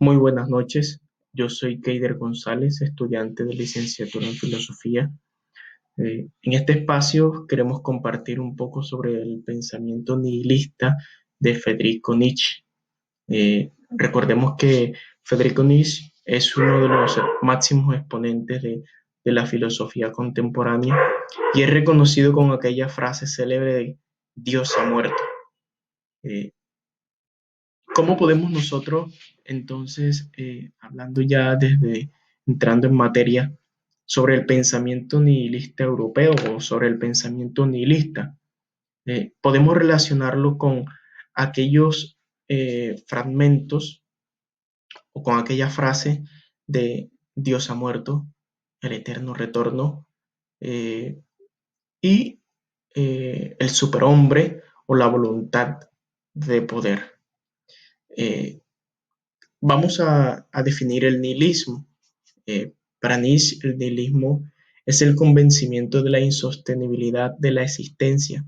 Muy buenas noches, yo soy Keider González, estudiante de licenciatura en filosofía. En este espacio queremos compartir un poco sobre el pensamiento nihilista de Friedrich Nietzsche. Recordemos que Friedrich Nietzsche es uno de los máximos exponentes de la filosofía contemporánea y es reconocido con aquella frase célebre de Dios ha muerto. Eh, ¿Cómo podemos nosotros, entonces, hablando ya desde entrando en materia, sobre el pensamiento nihilista europeo o sobre el pensamiento nihilista, podemos relacionarlo con aquellos fragmentos o con aquella frase de Dios ha muerto, el eterno retorno, eh, y el superhombre o la voluntad de poder? Eh, Vamos a definir el nihilismo. Para Nietzsche, el nihilismo es el convencimiento de la insostenibilidad de la existencia,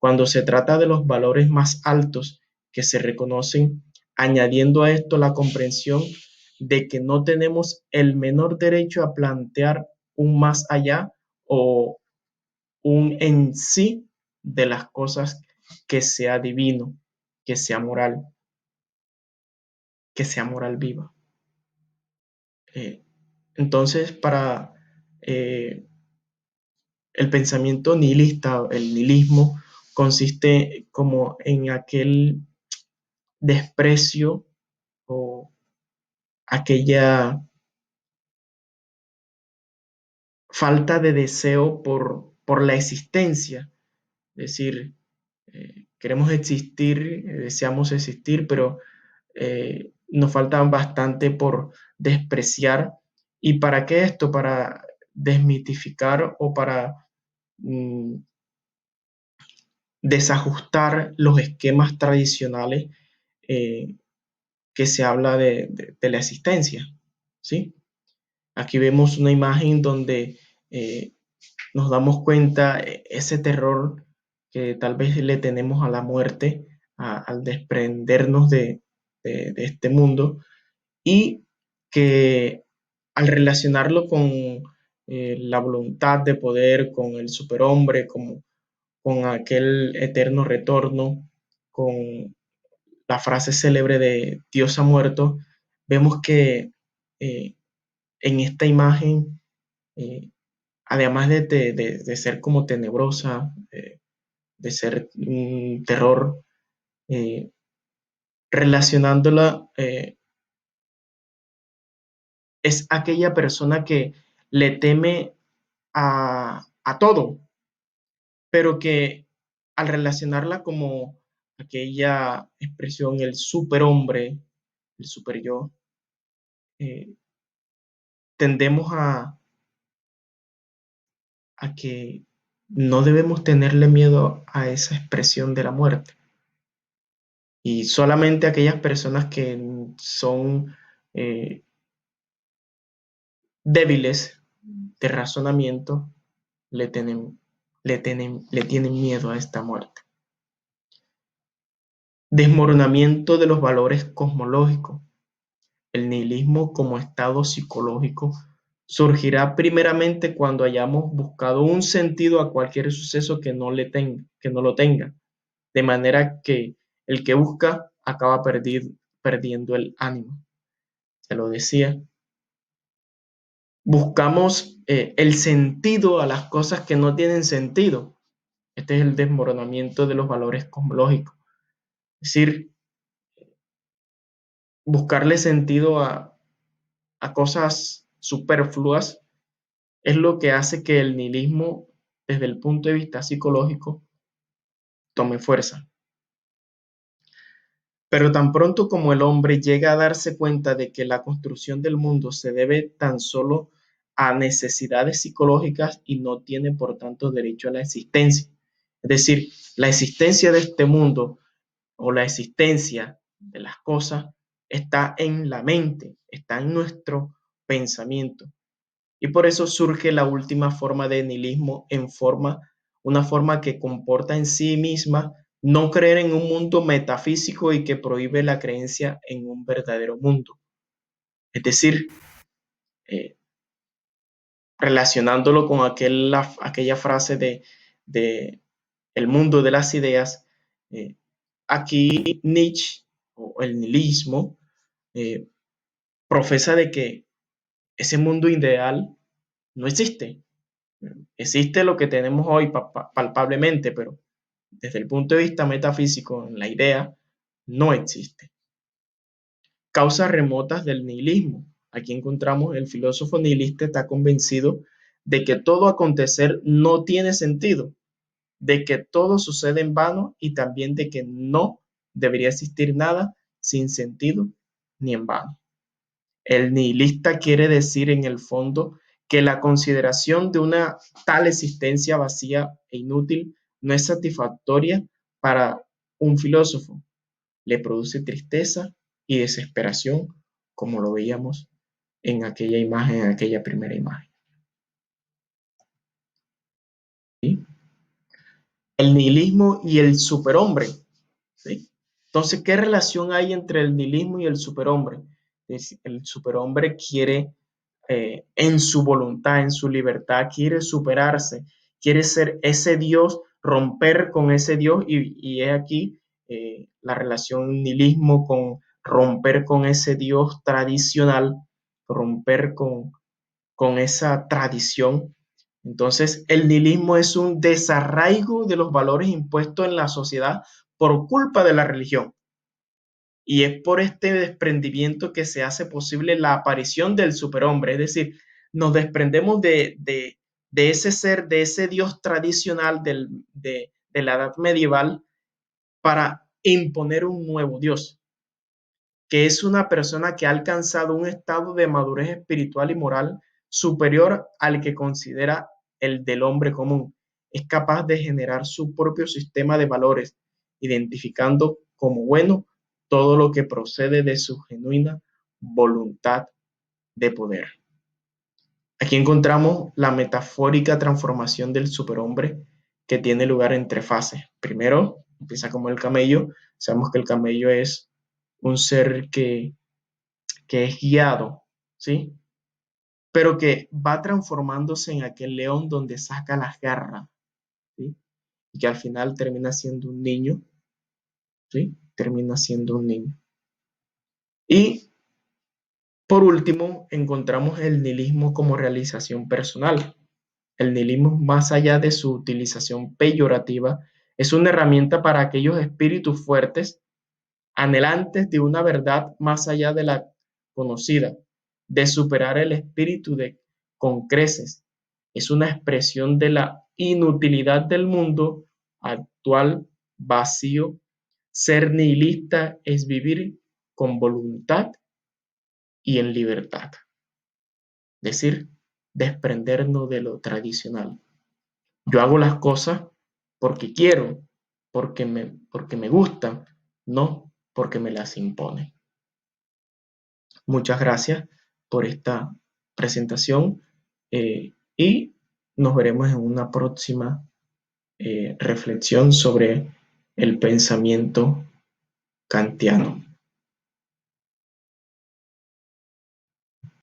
cuando se trata de los valores más altos que se reconocen, añadiendo a esto la comprensión de que no tenemos el menor derecho a plantear un más allá o un en sí de las cosas que sea divino, que sea moral, que sea moral viva. Eh, entonces, para eh, el pensamiento nihilista, el nihilismo, consiste como en aquel desprecio o aquella falta de deseo por la existencia. Es decir, queremos existir, deseamos existir, pero nos falta bastante por despreciar. ¿Y para qué esto? Para desmitificar o para mm, desajustar los esquemas tradicionales eh, que se habla de la existencia, ¿sí? Aquí vemos una imagen donde eh, nos damos cuenta ese terror que tal vez le tenemos a la muerte, al desprendernos de este mundo, y que al relacionarlo con la voluntad de poder, con el superhombre, con aquel eterno retorno, con la frase célebre de Dios ha muerto, vemos que eh, en esta imagen, eh, además de ser como tenebrosa, de ser un terror, eh, relacionándola, es aquella persona que le teme a todo, pero que al relacionarla como aquella expresión, el superhombre, el super yo, eh, tendemos a que no debemos tenerle miedo a esa expresión de la muerte. Y solamente aquellas personas que son eh, débiles de razonamiento le tienen miedo a esta muerte. Desmoronamiento de los valores cosmológicos. El nihilismo como estado psicológico surgirá primeramente cuando hayamos buscado un sentido a cualquier suceso que no lo tenga, de manera que el que busca acaba perdiendo el ánimo. Se lo decía. Buscamos el sentido a las cosas que no tienen sentido. Este es el desmoronamiento de los valores cosmológicos. Es decir, buscarle sentido a cosas superfluas es lo que hace que el nihilismo, desde el punto de vista psicológico, tome fuerza. Pero tan pronto como el hombre llega a darse cuenta de que la construcción del mundo se debe tan solo a necesidades psicológicas y no tiene por tanto derecho a la existencia. Es decir, la existencia de este mundo o la existencia de las cosas está en la mente, está en nuestro pensamiento. Y por eso surge la última forma de nihilismo una forma que comporta en sí misma no creer en un mundo metafísico y que prohíbe la creencia en un verdadero mundo. Es decir, eh, relacionándolo con aquella frase de el mundo de las ideas, eh, aquí Nietzsche o el nihilismo eh, profesa de que ese mundo ideal no existe. Existe lo que tenemos hoy palpablemente, pero desde el punto de vista metafísico, en la idea, no existe. Causas remotas del nihilismo. Aquí encontramos el filósofo nihilista está convencido de que todo acontecer no tiene sentido, de que todo sucede en vano y también de que no debería existir nada sin sentido ni en vano. El nihilista quiere decir en el fondo que la consideración de una tal existencia vacía e inútil no es satisfactoria para un filósofo. Le produce tristeza y desesperación, como lo veíamos en aquella imagen, en aquella primera imagen. ¿Sí? El nihilismo y el superhombre. ¿Sí? Entonces, ¿qué relación hay entre el nihilismo y el superhombre? El superhombre quiere, en su voluntad, en su libertad, quiere superarse, quiere ser ese Dios, romper con ese Dios, y es aquí la relación nihilismo con romper con ese Dios tradicional, romper con esa tradición. Entonces, el nihilismo es un desarraigo de los valores impuestos en la sociedad por culpa de la religión. Y es por este desprendimiento que se hace posible la aparición del superhombre, es decir, nos desprendemos de ese ser, de ese Dios tradicional de la edad medieval para imponer un nuevo Dios, que es una persona que ha alcanzado un estado de madurez espiritual y moral superior al que considera el del hombre común. Es capaz de generar su propio sistema de valores, identificando como bueno todo lo que procede de su genuina voluntad de poder. Aquí encontramos la metafórica transformación del superhombre que tiene lugar en tres fases. Primero, empieza como el camello. Sabemos que el camello es un ser que es guiado, ¿sí? Pero que va transformándose en aquel león donde saca las garras, ¿sí? Y que al final termina siendo un niño, ¿sí? Termina siendo un niño. Y por último, encontramos el nihilismo como realización personal. El nihilismo, más allá de su utilización peyorativa, es una herramienta para aquellos espíritus fuertes anhelantes de una verdad más allá de la conocida, de superar el espíritu con creces. Es una expresión de la inutilidad del mundo actual vacío. Ser nihilista es vivir con voluntad y en libertad. Es decir, desprendernos de lo tradicional. Yo hago las cosas porque quiero, porque me gustan, no porque me las imponen. Muchas gracias por esta presentación y nos veremos en una próxima reflexión sobre el pensamiento kantiano.